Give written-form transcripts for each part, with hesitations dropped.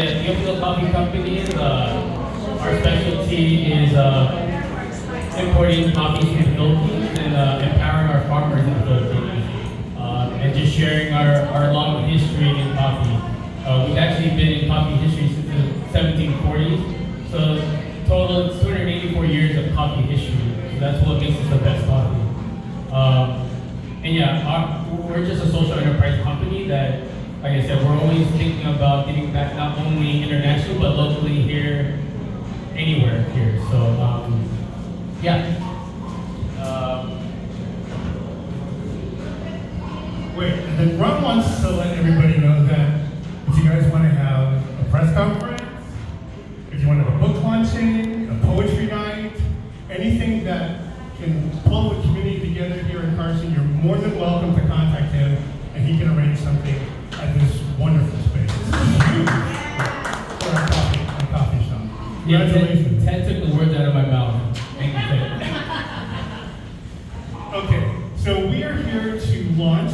yeah, Yopido Coffee Company, our specialty is importing coffees from the Philippines and empowering our farmers in the Philippines. And just sharing our long history in coffee. We've actually been in coffee history since the 1740s. So total, it's 284 years of coffee history. So that's what makes us the best coffee. And yeah, we're just a social enterprise company that, like I said, we're always thinking about giving back not only internationally, but locally here, anywhere here. So yeah. Wait, and then Ron wants to let everybody know that if you guys want to have a press conference, if you want to have a book launching, a poetry night, anything that can pull the community together here in Carson, you're more than welcome to contact him, and he can arrange something at this wonderful space. This is huge for our coffee shop. Congratulations. Ted took the words out of my mouth. Thank you, Ted. Okay, so we are here to launch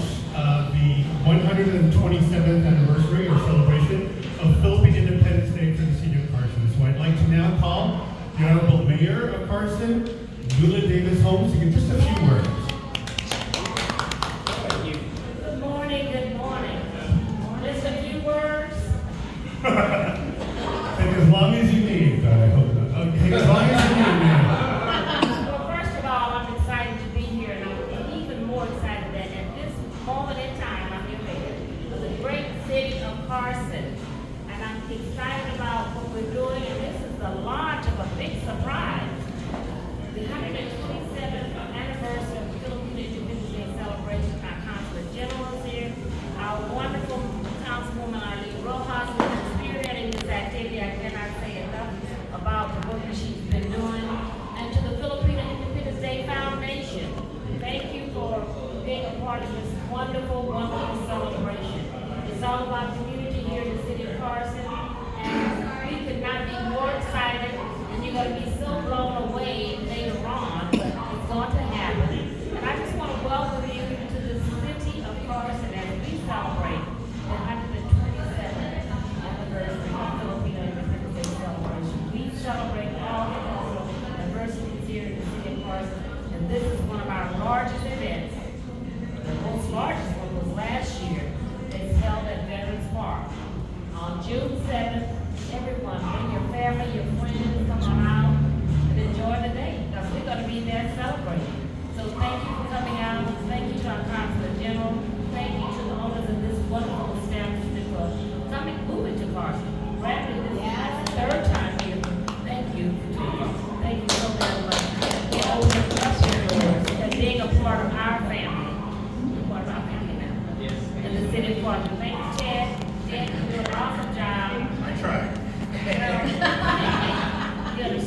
the 127th anniversary or celebration of Philippine Independence Day for the city of Carson. So I'd like to now call the Honorable Mayor of Carson, Lula Davis Holmes, to give just a few words. Good morning, good morning. Just a few words. Take as long as you need, but I hope not. Okay, as long as you need, ma'am. Well, first of all, I'm excited to be here, and I'm even more excited that at this moment in time, I'm here for the great city of Carson. And I'm excited about what we're doing, and this is the launch of a big surprise. The 127th anniversary of the Philippine Independence Day celebration. Our Consul General is here. Our wonderful Councilwoman Arlene Rojas has been spearheading this activity. I cannot say enough about the work that she's been doing. And to the Philippine Independence Day Foundation, thank you for being a part of this wonderful, wonderful celebration. It's all about community here in the city of Carson, and we could not be more excited, and you're going to be so blown away later on. It's going to happen. And I just want to welcome you to the city of Carson as we celebrate the 127th anniversary of Filipino Independence Day celebration. We celebrate all the cultural diversities here in the city of Carson, and this is one of our largest events. The most largest one was last year. It's held at Veterans Park. On June 7th, everyone, bring your family, your friends, come on out and enjoy the day, because we're going to be there celebrating. So thank you for coming out. Thank you to our Consul General. Thank you to the owners of this wonderful establishment for coming, moving to Carson. Bradley, this is my third time here. Thank you to you. Thank you so very much. And being a part of our family. You're part of our family now. Yes. In the city of Carson. Thank you, Ted. Ted, you do an awesome job. I tried. You have to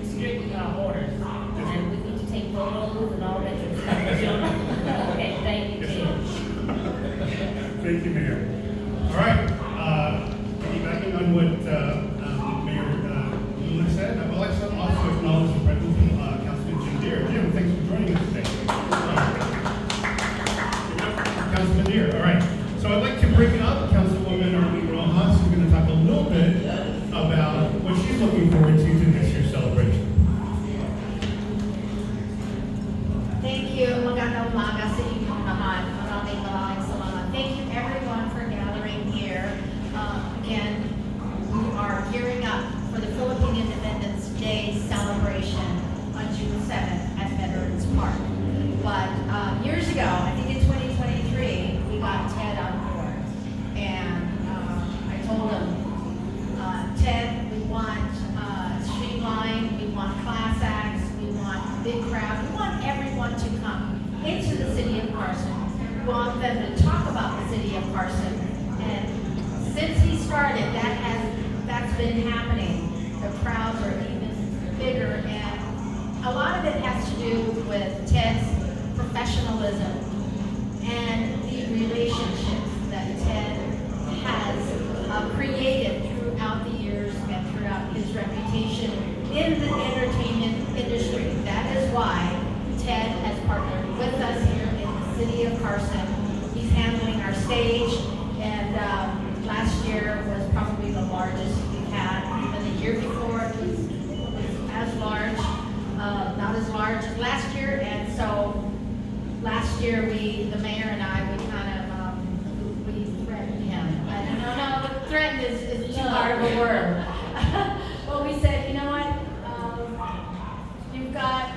strict orders, and we need to take photos and all that good stuff. Okay, thank you, Ted. Thank you, Mayor. All right, piggybacking on what Mayor Lula said, I would like to also acknowledge the presence of Councilman Jim Deere. Jim, thanks for joining us today. Councilman Deere, all right. So I'd like to bring up Councilwoman Arlene Rojas, who's going to talk a little bit about what she's looking forward to this year's celebration. Thank you. Magandang umaga sa inyong lahat. Maraming salamat. Thank you everyone for gathering here. Again, we are gearing up for the Philippine Independence Day celebration on June 7th at Veterans Park. But years ago, I think in 2023, we got Ted on board. And I told him, Ted, we want streamline, we want class acts, we want big crowd, we want everyone to come into the city of Carson. We want them to talk about the city of Carson. And since he started, that's been happening. The crowds are even bigger, and a lot of it has to do with Ted's professionalism and the relationships that Ted has created throughout the years and throughout his reputation in the entertainment industry. That is why Ted has partnered with us here in the city of Carson. He's handling our stage, and last year was probably the largest charge last year, and so last year the mayor and I, we kind of, we threatened him. No, threatened is too hard of a word. Well, we said, you know what, you've got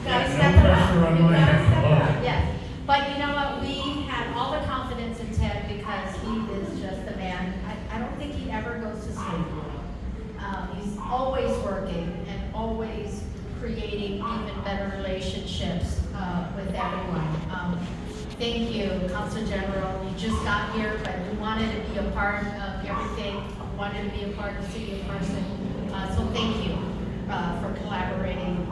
to step it up. pressure on You've my got to head. step it up, Oh. yes. But you know what, we had all the confidence in Ted because he is just the man. I don't think he ever goes to sleep. He's always working and always creating even better relationships with everyone. Thank you, Council General. You just got here, but you wanted to be a part of everything. You wanted to be a part of the City of Carson. So thank you for collaborating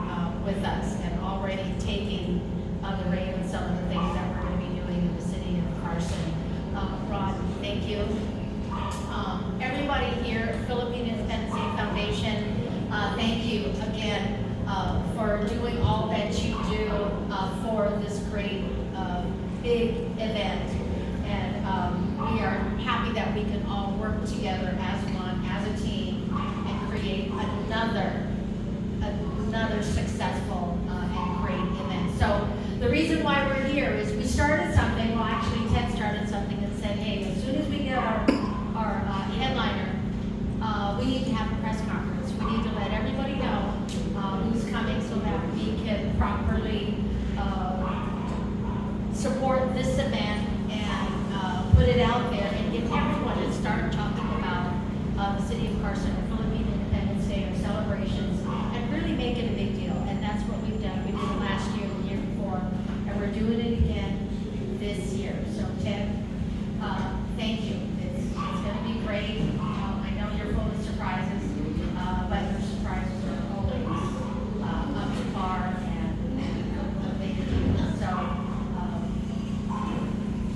with us and already taking the rein on some of the things that we're going to be doing in the City of Carson. Ron, thank you. Everybody here, Philippine Independence Day Foundation, thank you again for doing all that you do for this great big event. And we are happy that we can all work together as one, as a team, and create another successful and great event. So the reason why we're here is we started something, well actually Ted started something and said, hey, as soon as we get our headliner, we need to have a press conference. We need to let everybody know who's coming so that we can properly support this event and put it out there and get everyone to start talking about the City of Carson, or Philippine Independence Day, or celebrations, and really make it a big deal. And that's what we've done. We did it last year, the year before, and we're doing it again this year. So Ted, thank you. It's going to be great. I know you're full of surprises, but your surprises are always up to par and a big deal. So,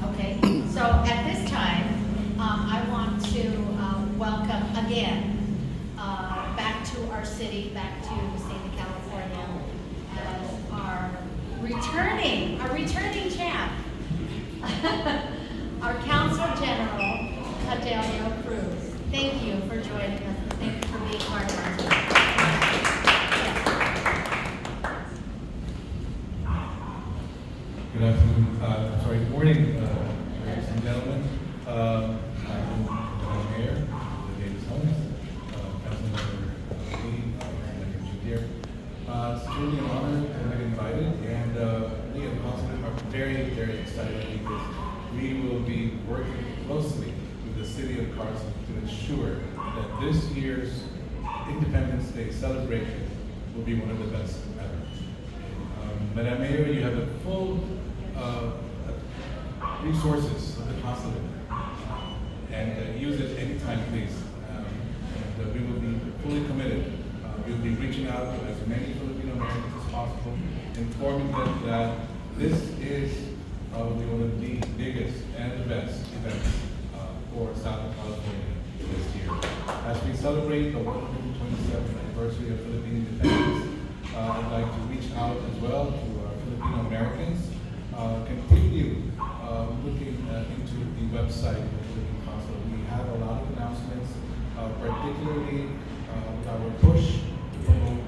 okay. So at this time, I want to welcome again back to our city, back to the state of California, as our returning champ, our Council General, Adelio Cruz. Thank you for joining us. Thank you for being part of our team. Good afternoon, good morning, ladies and gentlemen. I'm the Mayor, Davis Holmes, Councilmember Lee, Councilmember Junior. It's truly an honor to be invited, and we at Councilman are very, very excited because we will be working closely with the City of Carson to ensure that this year's Independence Day celebration will be one of the best ever. Madam Mayor, you have the full resources of the consulate, and use it anytime, please. And we will be fully committed. We'll be reaching out to as many Filipino Americans as possible, informing them that this is probably one of the biggest and the best events for Southern California this year. As we celebrate the 127th anniversary of Philippine independence, I'd like to reach out as well to our Filipino Americans. Continue looking into the website of the Philippine Consulate. We have a lot of announcements, particularly our push to promote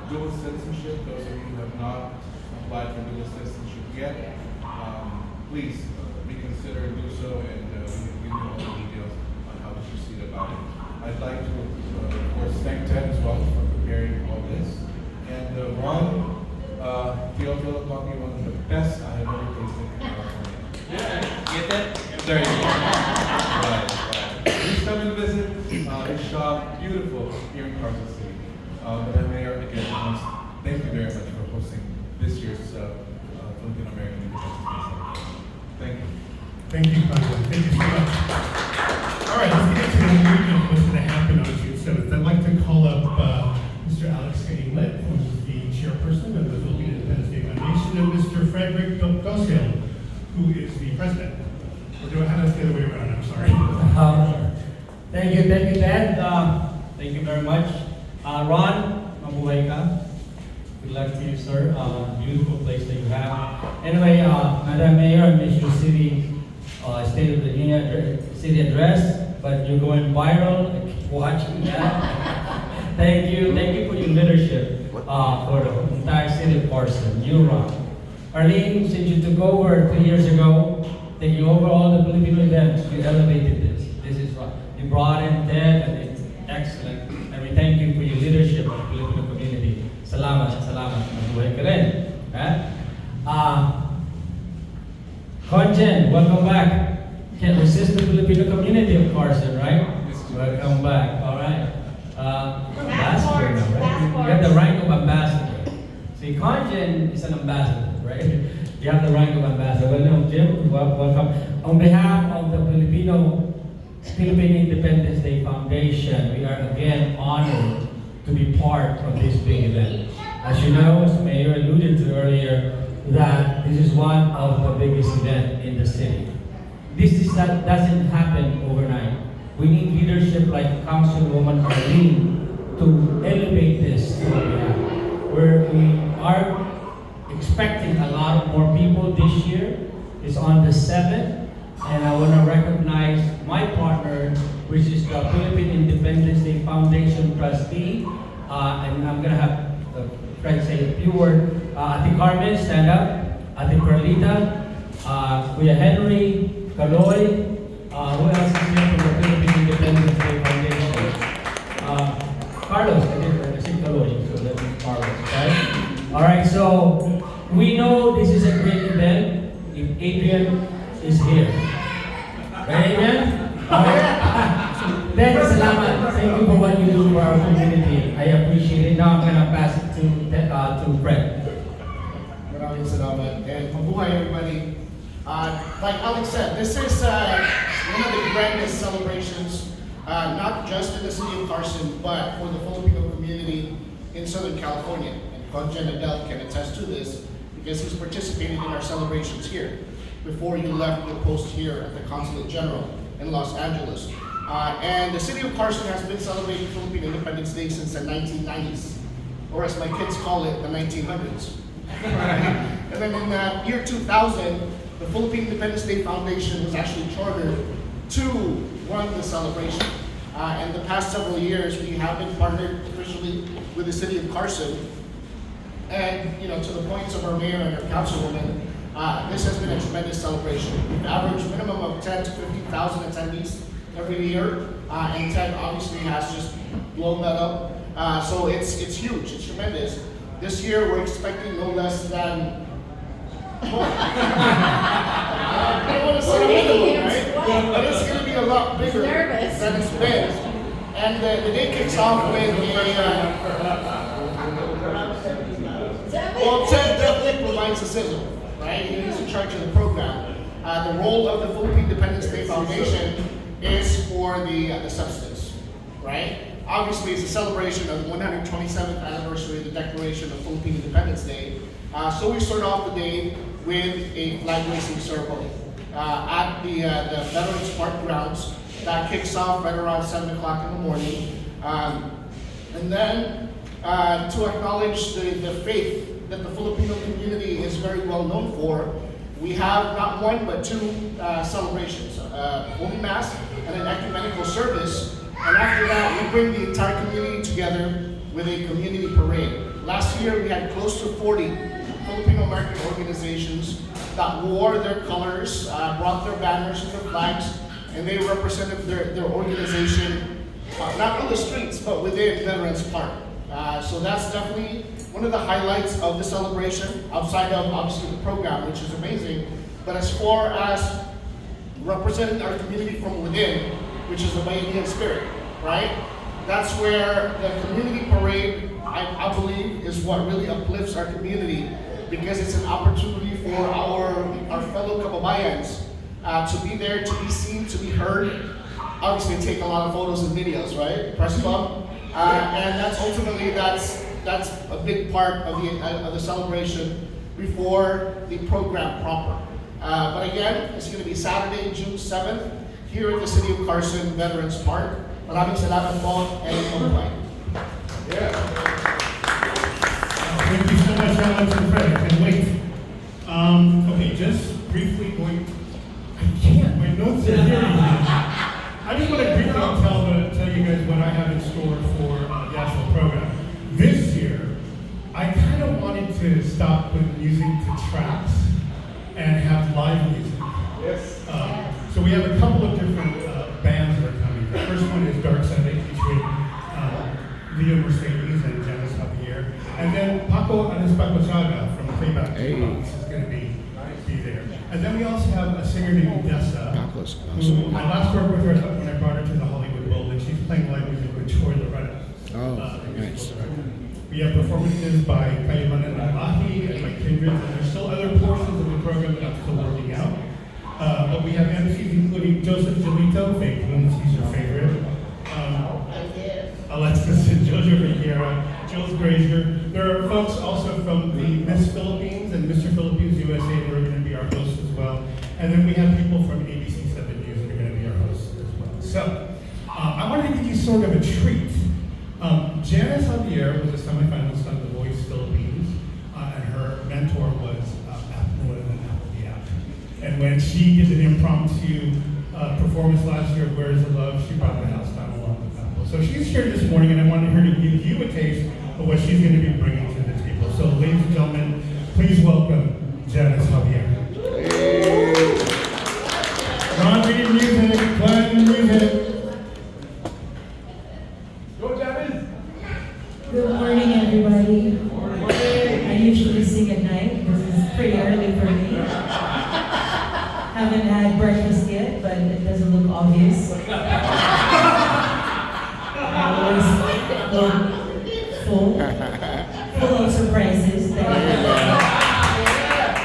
dual citizenship. Those of you who have not applied for dual citizenship yet, please reconsider and do so, and we can give you all the details on how to proceed about it. I'd like to, of course, thank Ted as well for preparing all this. And Ron, Teofilo taught me one of the best I have ever tasted in California. Yeah, get that? There you go. Right. Please come and visit his shop, beautiful here in Carson City. Madam Mayor, again, thank you very much for hosting this year's Filipino American Independence Day celebration. Thank you. Thank you, Congressman. Thank you so much. All right, let's get into the meeting of what's going to happen on June 7th. I'd like to call up Mr. Alex Inlet, who's the chairperson of the Philippine Independence Day Foundation, and Mr. Frederick Dosil, who is the president. Or do I have it the other way around? I'm sorry. Thank you, Ted. Thank you very much. Ron, mabuhay ka. Good luck to you, sir. Beautiful place that you have. Anyway, Madam Mayor, I miss your city State of the Union city address, but you're going viral. I keep watching that. Thank you for your leadership. for the entire city of Carson. You, Ron. Arlene, since you took over 2 years ago, taking over all the Filipino events, you elevated this. This is what you brought in Ted, and it's excellent. And we thank you for your leadership of the Filipino community. Salamat, salamat. Mabuhay ka rin. Conjen, welcome back. Can't resist the Filipino community of Carson, right? Welcome back. All right. Ambassador now, right? You have the rank of ambassador. See, Conjen is an ambassador, right? You have the rank of ambassador. Welcome, Jim. Welcome. On behalf of the Philippine Independence Day Foundation, we are again honored to be part of this big event. As you know, as Mayor alluded to earlier, that this is one of the biggest events in the city. That doesn't happen overnight. We need leadership like Councilwoman Arlene to elevate this to what we have. We are expecting a lot more people this year. It's on the 7th, and I want to recognize my partner, which is the Philippine Independence Day Foundation trustee, and I'm going to have try to say a few words. Ate Carmen, stand up. Ate Carlita, Kuya Henry, Kaloy, who else is here from the Philippine Independence Day Foundation? Carlos, I said Kaloy, so that is Carlos, right? All right, so we know this is a great event if Adrian is here. Right, Adrian? All right. Thanks, salamat. Thank you for what you do for our community. I appreciate it. Now I'm going to pass it to Fred. Maraming salamat. And mabuhay everybody. Like Alex said, this is one of the grandest celebrations, not just in the city of Carson, but for the Filipino community in Southern California. And Conjen Adel can attest to this because he's participated in our celebrations here before you left your post here at the Consulate General in Los Angeles. And the city of Carson has been celebrating Philippine Independence Day since the 1990s, or as my kids call it, the 1900s. And then in the year 2000, the Philippine Independence Day Foundation was actually chartered to run the celebration. And the past several years, we have been partnered officially with the city of Carson. And to the points of our mayor and our councilwoman, this has been a tremendous celebration. We've averaged minimum of 10 to 15,000 attendees every year, and Ted obviously has just blown that up. So it's huge, it's tremendous. This year we're expecting no less than, I don't want to say a minimum, right? But it's going to be a lot bigger than it's been. And the day kicks off with well, Ted definitely provides a sizzle, right? He's in charge of the program. The role of the Philippine Independence Day Foundation is for the substance, right? Obviously, it's a celebration of the 127th anniversary of the Declaration of Philippine Independence Day. So we start off the day with a flag raising ceremony at the Veterans Park grounds. That kicks off right around 7 o'clock in the morning. And then to acknowledge the faith that the Filipino community is very well known for, we have not one but two celebrations, Holy Mass and an ecumenical service. And after that, we bring the entire community together with a community parade. Last year, we had close to 40 Filipino-American organizations that wore their colors, brought their banners and their flags, and they represented their organization, not on the streets, but within Veterans Park. So that's definitely one of the highlights of the celebration, outside of obviously the program, which is amazing. But as far as representing our community from within, which is the Bayanihan spirit, right? That's where the community parade, I believe, is what really uplifts our community, because it's an opportunity for our fellow kababayans to be there, to be seen, to be heard. Obviously, take a lot of photos and videos, right? Press club, and that's ultimately that's a big part of the celebration before the program proper. But again, it's going to be Saturday, June 7th, here at the City of Carson Veterans Park. Maraming salamat po, and mabuhay. Yeah. Thank you so much, Alex and Fred. And wait. Okay, just briefly going. I can't. My notes are here. I just want to briefly tell you guys what I have in store for the actual program. This year, to stop with music to tracks and have live music. Yes. So we have a couple of different bands that are coming. The first one is Dark Sunday featuring Leo Mercedes and Janice Javier. And then Paco Anispacochaga from Playback Box is going to be there. And then we also have a singer named Dessa, who I last worked with her when I brought her to the Hollywood Bowl, and she's playing live music with Troy Loretta. Nice. We have performances by Kayman and Alahi and by Kindred, and there's still other portions of the program that I'm still working out. But we have MCs including Joseph Jolito, Faith Blooms, he's your favorite. Alexis and Jojo Rivera, Jules Grazier. There are folks also from the Miss Philippines and Mr. Philippines USA that are going to be our hosts as well. And then we have people from ABC 7 News that are going to be our hosts as well. So, I wanted to give you sort of a treat. Janice Javier was a semifinalist on The Voice Philippines, and her mentor was Apple. And when she did an impromptu performance last year of Where's the Love, she brought the house down along with Apple. So she's here this morning, and I wanted her to give you a taste of what she's going to be bringing to the table. So, ladies and gentlemen, please welcome Janice Javier. Ron, read music, Glenn, music. Good morning, everybody. I usually sing at night. This is pretty early for me. Haven't had breakfast yet, but it doesn't look obvious. I always look full of surprises.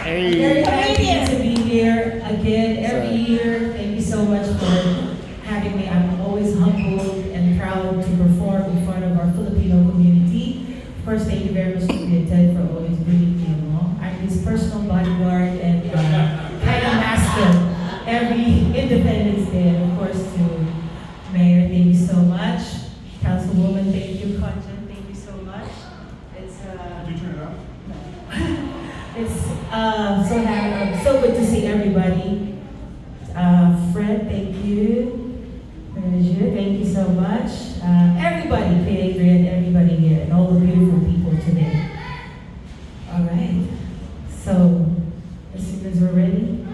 Very happy to be here again every year. Thank you so much for having me. I'm always humbled and proud to perform in front of our Filipino community. Of course, thank you very much to Kuya Ted for always bringing me along. I'm his personal bodyguard and kind of master every Independence Day. And of course, to Mayor, thank you so much. Councilwoman, thank you. Conjan, thank you so much. It's Did you turn it up? it's so good to see everybody. Fred, thank you. Thank you so much. Everybody, Adrian, everybody here, and all the beautiful people today. All right. So, as soon as we're ready,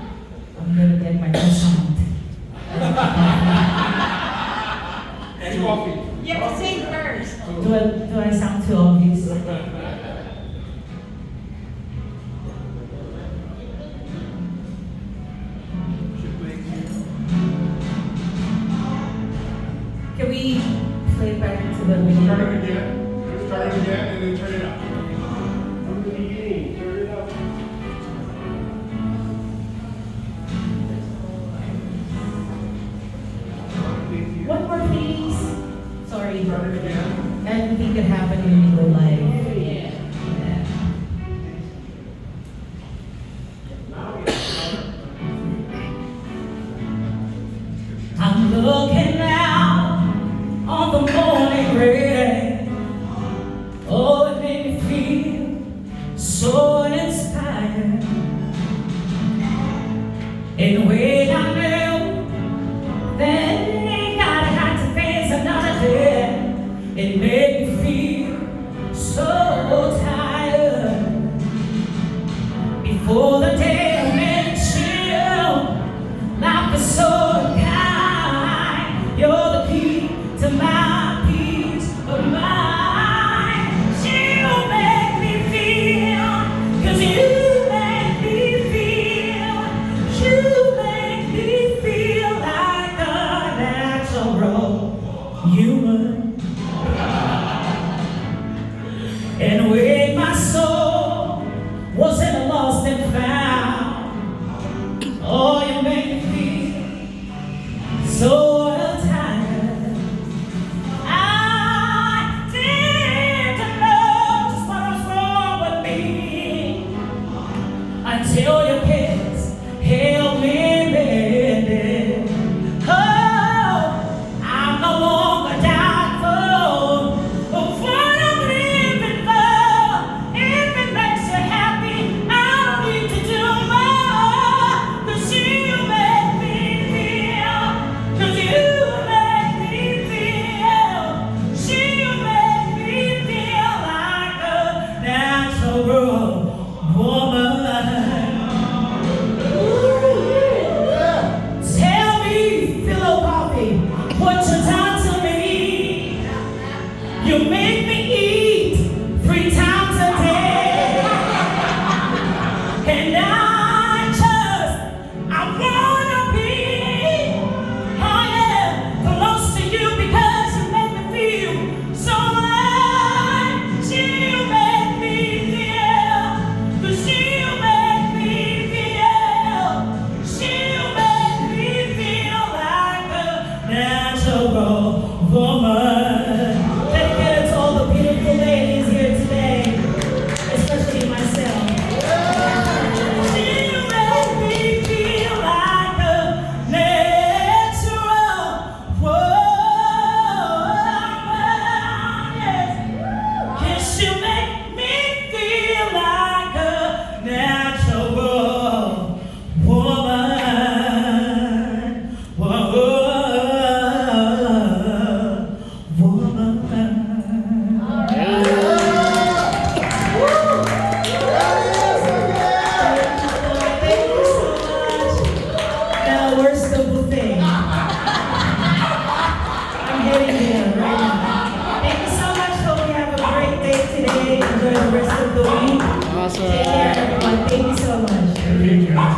I'm gonna get my croissant. And coffee. You have to sing first. Do I sound too obvious? Can we play back to the beginning? Start it again. Start it again and then turn it up. From the beginning, turn it up. One more, please. Sorry. Start it again. Anything could happen when we go live. Yeah. I'm looking out on the morning rain. Oh, it made me feel so inspired. In a way I knew that ain't gotta have to face another day. It made me feel so tired. Before the day made chill, life is so kind. You're the key to my peace of mind. You make me feel, 'cause you make me feel. You make me feel like a natural human. And when my soul was in a lost and found, oh, you make me feel so tired. I didn't know just what was wrong with me until your kiss held me bending. Oh, I'm no longer down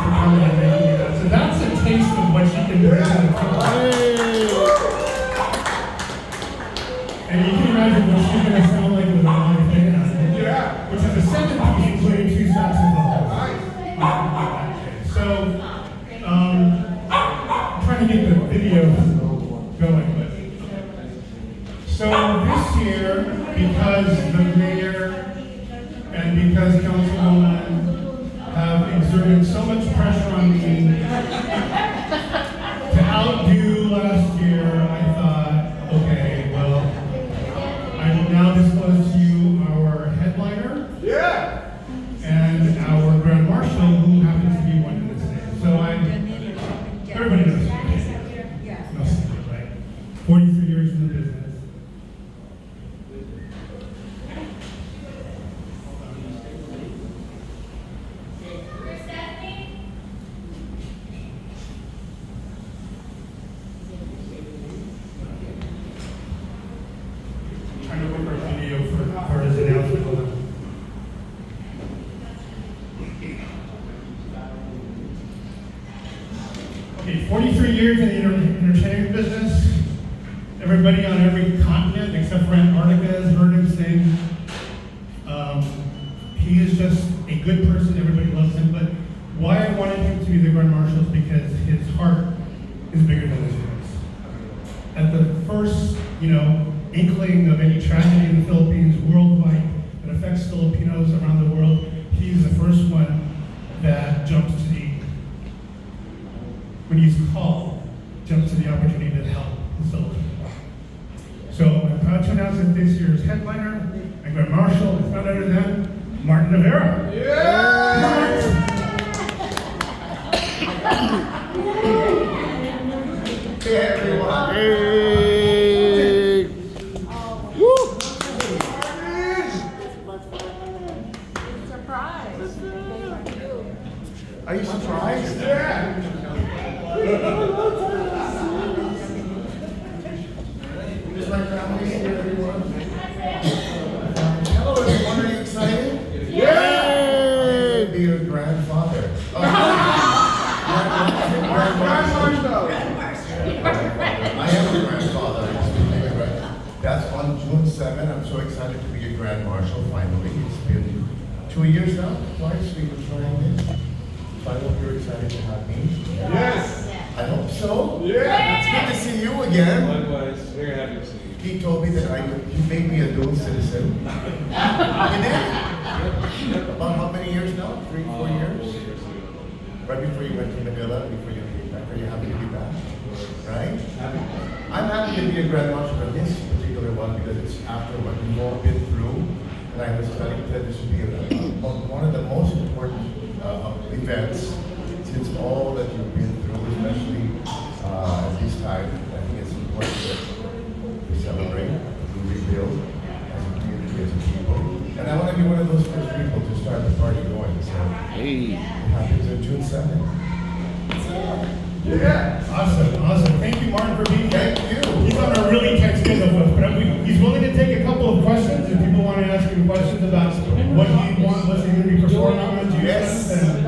for coming and making me that. So that's a taste of what she can do. And you can imagine what she's gonna sound like with a live band. Yeah. Which is a 7-piece including 2 saxophones. So, I'm trying to get the video going, but. So this year, because the mayor and because Councilwoman have exerted so much pressure on me to outdo last year, I thought, okay, well, I will now disclose to you our headliner. Yeah. And our Grand Marshal, who happens to be one of this day. So everybody knows. No secret, right? 43 years in the business. Trying to work our video for his announcement. Hold on. Okay, 43 years in the entertainment business. Everybody on every continent except for Antarctica has heard him sing. He is just a good person. Everybody loves him. But why I wanted him to be the Grand Marshal is because his heart is bigger than his voice. At the first, inkling of any tragedy in the Philippines worldwide that affects Filipinos around the world, he's the first one that jumps to when he's called, jumps to the opportunity to help the Philippines. So I'm proud to announce that this year's headliner and Grand Marshal is none other than Martin Rivera. Hey everyone. Are you surprised? Yeah. Is my family here, everyone? Hello, everyone. Are you excited? Yay! Be your grandfather. I am a grandfather. That's on June 7th. I'm so excited to be a Grand Marshal finally. It's been 2 years now. Twice we were trying this. I hope you're excited to have me. Yes! I hope so. Yeah! It's good to see you again. Likewise, very happy to see you. He told me that you made me a dual citizen. You did? About how many years now? 3, 4 years? Right before you went to Manila, before you came back. Are you happy to be back? Right? I'm happy to be a Grand Marshal for this particular one because it's after what we've all been through. And I was telling Ted this would be one of the most important events since all that you've been through, especially at this time. I think it's important that we celebrate, we rebuild as a community, as a people. And I want to be one of those first people to start the party going. So it happens on June 7th. Yeah. Awesome. Thank you, Martin, for being here. Thank you. He's on a really tight schedule, but he's willing to take a couple of questions. If people want to ask him questions about what he wants, what's he going to be performing on June 7th.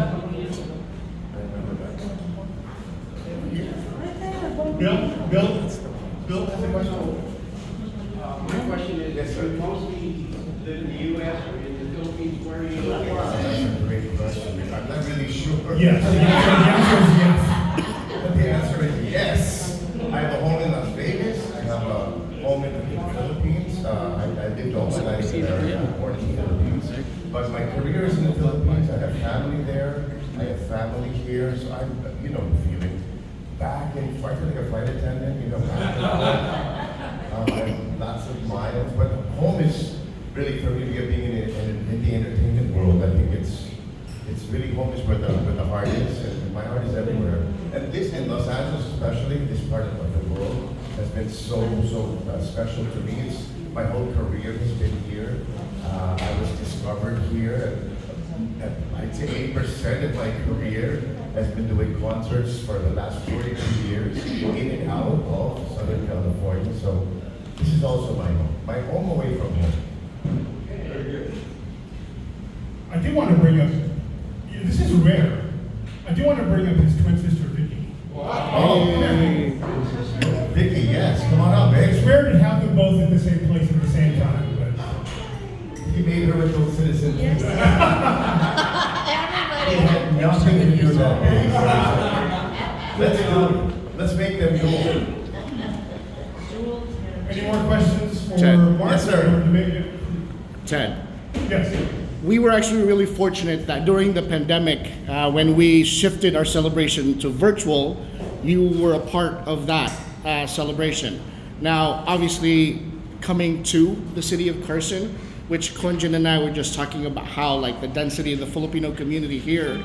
Bill has a question. My question is, Yes, sir. you mostly live in the U.S. or in the Philippines? Where are you located? That's a great question. I'm not really sure. Yes. The answer is yes. But the answer is yes. I have a home in Las Vegas. I have a home in the Philippines. I lived all my life in America. I'm born in the Philippines. But my career is in the Philippines. I have family there. I have family here. So I'm, feeling back and forth like a flight attendant, back and forth. I have lots of miles. But home is really, for me, being in the entertainment world. I think it's really home is where the heart is, and my heart is everywhere. And this in Los Angeles, especially this part of the world, has been so special to me. My whole career has been here. I was discovered here, and I'd say 8% of my career has been doing concerts for the last 42 years, in and out of Southern California. So this is also my home away from home. I did want to bring up, this is rare. I do want to bring up his twin sister, Vicky. Oh, Vicky, yes, come on up, It's babe. rare to have them both in the same place at the same time, but He made her a dual citizen. Everybody. It had nothing to do with that day. Let's do it. Let's make them dual. any more questions for Ted. Mark? Yes, sir. Or to make it- Ted. Yes. We were actually really fortunate that during the pandemic, when we shifted our celebration to virtual, you were a part of that celebration. Now, obviously, coming to the city of Carson, which Konjan and I were just talking about how like the density of the Filipino community here,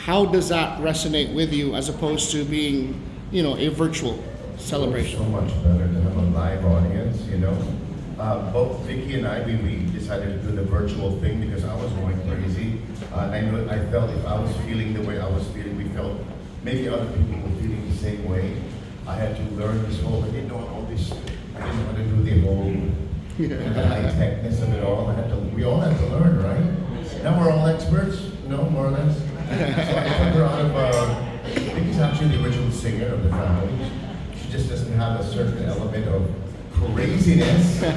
how does that resonate with you as opposed to being, you know, a virtual celebration? So much better to have a live audience, you know. Both Vicky and I, we decided to do the virtual thing because I was going crazy. I felt if I was feeling the way I was feeling, we felt maybe other people were feeling the same way. I had to learn this whole, I didn't know all this, I didn't know how to do the whole, the high-techness of it all. We all had to learn, right? Now we're all experts, you know, more or less. So I took her out of, Vicky's actually the original singer of the family. She just doesn't have a certain element of craziness to be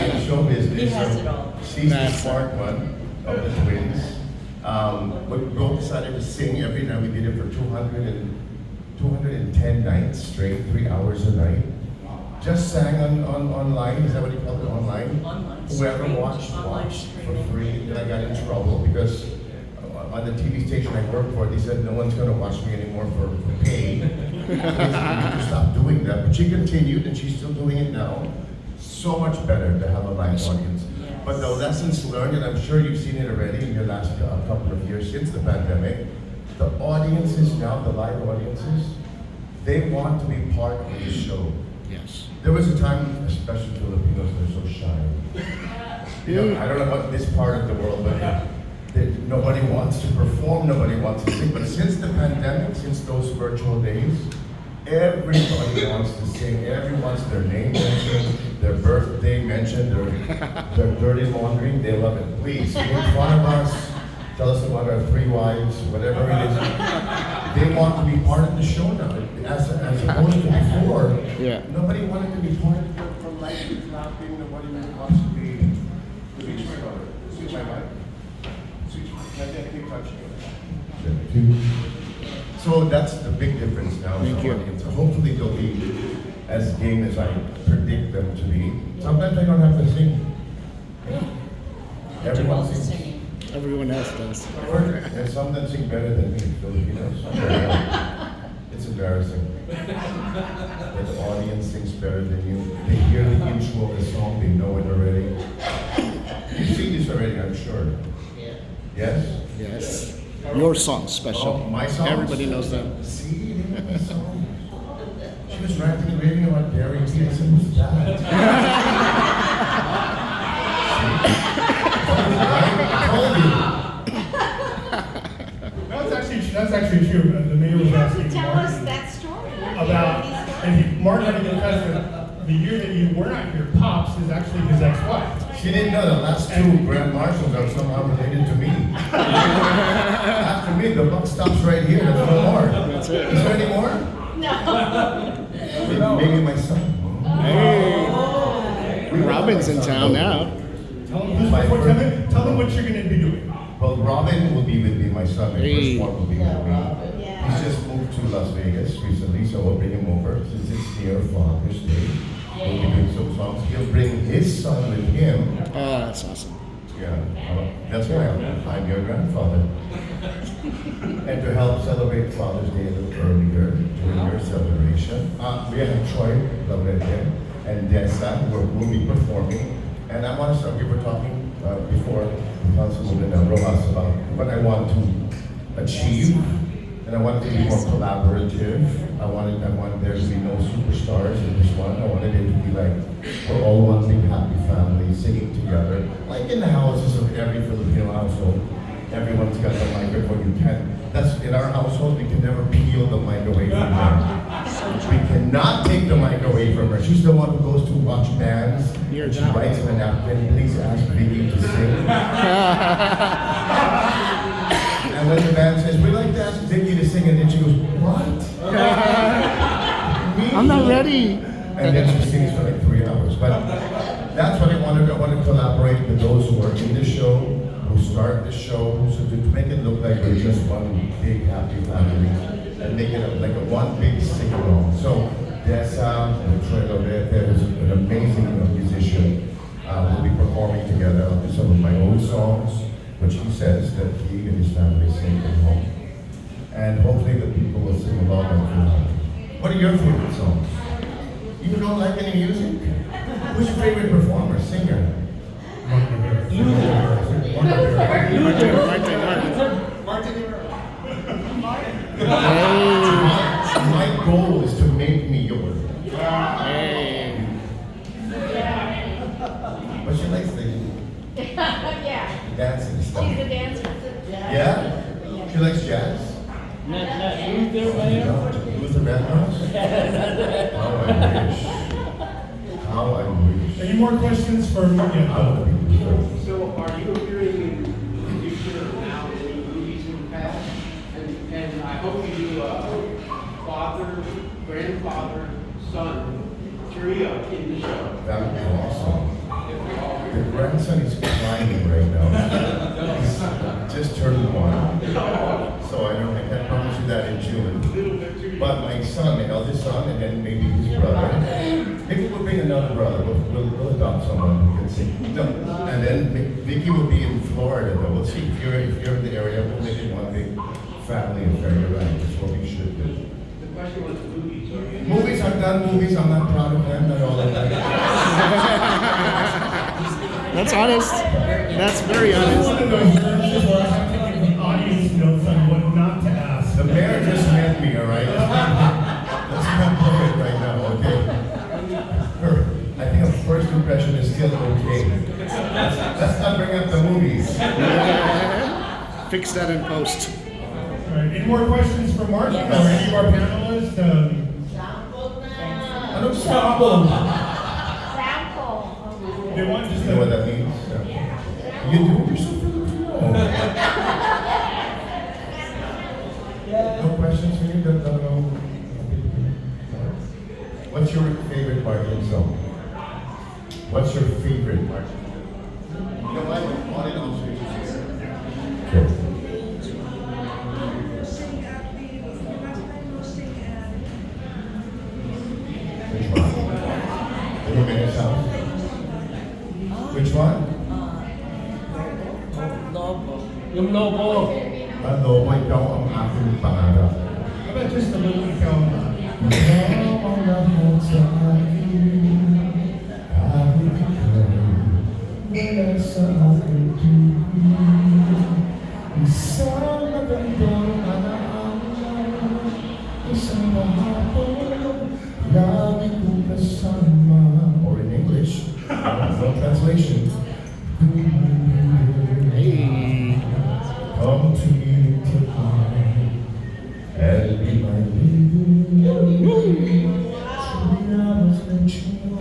in show business. He has it all. She's the smart one of the twins. But we both decided to sing every night. We did it for 210 nights straight, 3 hours a night. Just sang on online, is that what you call it, online? Online. Whoever watched for free. Then I got in trouble because on the TV station I worked for, they said no one's gonna watch me anymore for pay. You need to stop doing that, but she continued and she's still doing it now. So much better to have a live audience. But the lessons learned, and I'm sure you've seen it already in your last couple of years since the pandemic, the audiences now, the live audiences, they want to be part of the show. Yes. There was a time, especially Filipinos, they're so shy. You know, I don't know about this part of the world, but nobody wants to perform, nobody wants to sing. But since the pandemic, since those virtual days, everybody wants to sing. Everyone wants their name mentioned, their birthday mentioned, their dirty laundry. They love it. Please, make fun of us. Tell us about our 3 wives, whatever it is. They want to be part of the show now. As opposed to before, Yeah. nobody wanted to be part of the lights clapping. Nobody really wants to be. Switch my mic. I keep touching it. So that's the big difference now. Thank you. So hopefully they'll be as game as I predict them to be. Sometimes I don't have to sing. Everyone sings. Everyone else does. And some that sing better than me, Filipinos. It's embarrassing. But the audience sings better than you. They hear the intro of the song, they know it already. You've seen this already, I'm sure. Yes? Yes. Your song's special. Oh, my songs? Everybody knows them. See, they know my song. She was ranting and raving about Gary T. I said, who's that? I told you. That's actually true. The mayor was asking Tell Mark us that story. about, and Mark had to confess that the year that you were not here, Pops is actually his ex-wife. She didn't know the last 2 grand marshals are somehow related to me. After me, the buck stops right here. There's no more. That's it. Is there any more? No. Maybe my son. Robin's in town now. Tell them what you're going to be doing. Well, Robin will be with me, my son. My Hey. firstborn will be with me. Yeah. He's just moved to Las Vegas recently, so we'll bring him over since it's near Father's Day. We'll be doing some songs. He'll bring his son with him. Oh, that's awesome. Yeah, that's why I'm your grandfather. And to help celebrate Father's Day a little earlier during your celebration, we have Troy Laurete and Dessa who will be performing. And I want to start, we were talking before Councilwoman Rojas about what I want to achieve. And I want it to be more collaborative. I want there to be no superstars in this one. I wanted it to be like, we're all one big happy family singing together. Like in the houses of every Filipino household, everyone's got the microphone. That's in our household, we can never peel the mic away from her. We cannot take the mic away from her. She's the one who goes to watch bands. You're She not. writes in a napkin, please ask Vicky to sing. And when the band says, we'd like to ask Vicky to already. And then she sings for like 3 hours. But that's what I wanted. I want to collaborate with those who are in the show, who start the show, so to make it look like we're just one big happy family, and make it like a one big sing-along. So Dessa and Troy Loretta is an amazing musician. We'll be performing together on some of my old songs, which he says that he and his family sing at home. And hopefully the people will sing along and feel happy. What are your favorite songs? You don't like any music? Who's your favorite performer, singer? My goal is to make me yours. But she likes the Yeah. dancing stuff. She's a dancer. Yeah? She likes jazz? Not Luther, Mayor? Luther Vandross? How I wish. How I wish. Any more questions for me? I want to be Luther. So are you appearing in the future or now in any movies in the past? And I hope you do father, grandfather, son trio in the show. That would be awesome. The grandson is crying right now. He's just turned 1. So I can't promise you that in June. But my son, my eldest son, and then maybe his brother. Maybe we'll bring another brother. We'll adopt someone who can sing. No. And then Vicky will be in Florida, though. We'll see if you're in the area. We'll make it one big family affair. You're right. That's what we should do. The question was movies. Are you Movies, I've done movies. I'm not proud of them. Not all of them. That's honest. That's very This is honest. one of those verses where I have to give the audience notes on what not to ask. The mayor just met me, all right? Let's not play it right now, okay? I think a first impression is still okay. Let's not bring up the movies. Fix that in post. All right, any more questions for Mark or any of our panelists? Ano sample? Sample. They want just You know what that means? You do? You're so Filipino. No questions for you that don't know? What's your favorite Martin song? What's your favorite Martin? You know what? All in all, okay. Which one? Little Minute House? Which one? Yung Lobo. Ano ba ikaw ang aking pangarap? How about just a little ikaw? Ikaw ang lahat sa akin. Kahit ikaw wala sa akin. Isang magandang alaala. Isang mahapon. Lagi kong kasama. Or in English, no translation. Come to me tonight and be my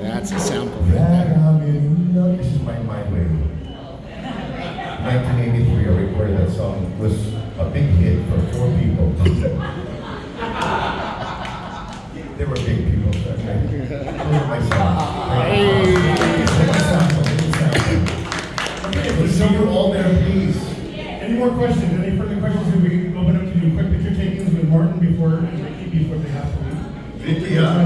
That's a sample. This is my way. 1983, I recorded that song. It was a big hit for 4 people. They were big people. Okay? Those are my songs. Okay, so you're all there, please. Any more questions? Any further questions? Should we open up to do quick picture takings with Martin before they have to leave? Vicky, yeah.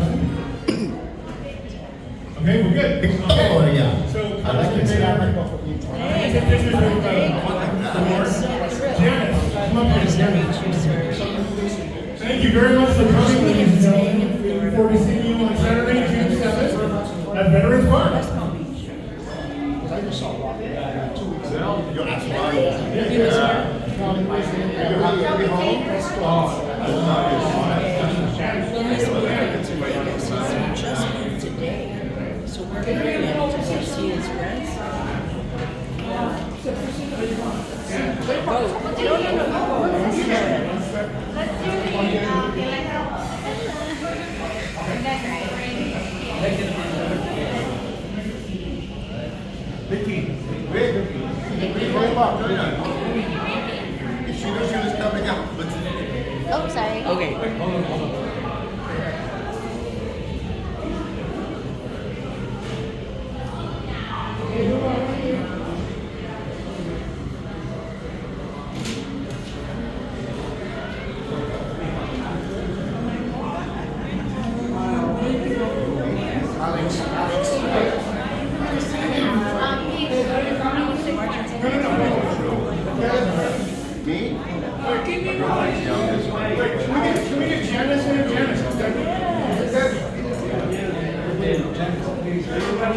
Okay, we're good. Oh, yeah. So, I like this. Take pictures with Martin. Janice, come up here, Janice. Thank you very much for coming, ladies and gentlemen. We look forward to seeing you on Saturday, June 7th at Veterans Park. You're actually Just moved today, so we're going to be able to go see his grandson. Vicky, wait, Vicky. Hurry up. She knew she was coming out, but Oh, sorry. Okay.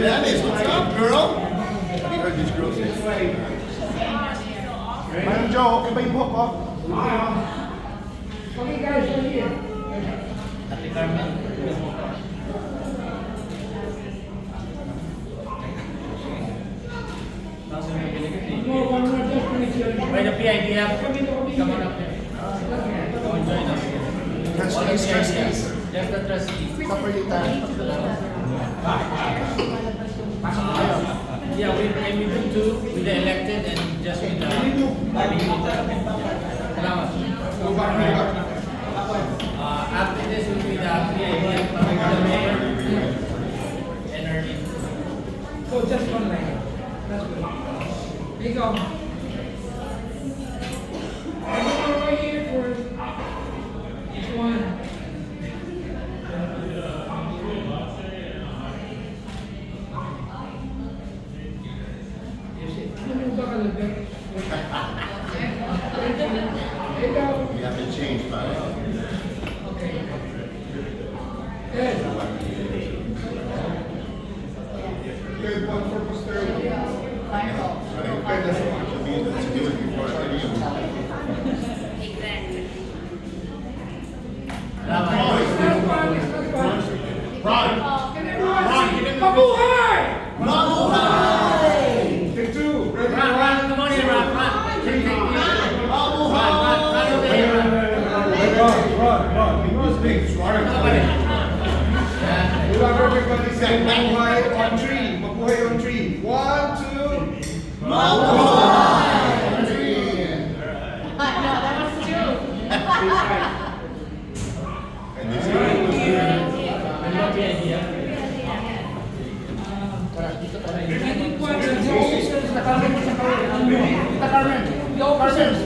Hernandez, what's up, girl? Have you heard this girl say? Madam Joe, okay ba yung buhok ko? By the PIDF, come on up there. Come and join us. Trustees. Just the trustees. Kapalitan. Yeah, we do two with the elected and just with the Salamat. After this will be the PIDF, the mayor, and Ernie. So just one line. That's good. There you go. I'm going right here for each one. Move back a little bit. There you go. You have to change, buddy. Okay. Good. Good one for posterity. Right, that's what I mean, let's do it before I leave. Exactly. Mabuhay! Mabuhay! Take two. Run, come on here, run. Take you. Run over here, run. He was big, smart. We love everybody saying Mabuhay on three. Mabuhay on three. 1, 2. Mabuhay! No, that was two. And this is Hindi po ang the officers na kami sa Carmen. The officers.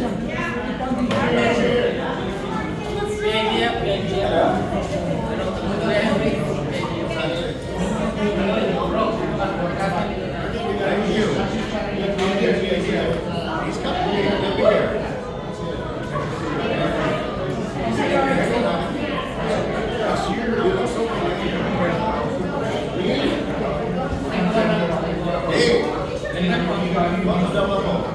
Thank you. He's coming here, let me hear. Hey, vamos dar uma volta.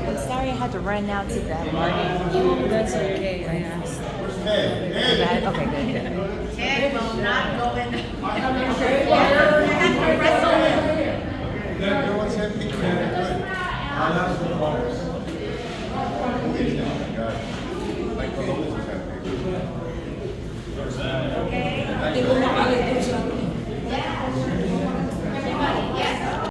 I'm sorry I had to run out to that party. That's okay, I asked. Hey, hey. Okay, good. Okay, well, not going.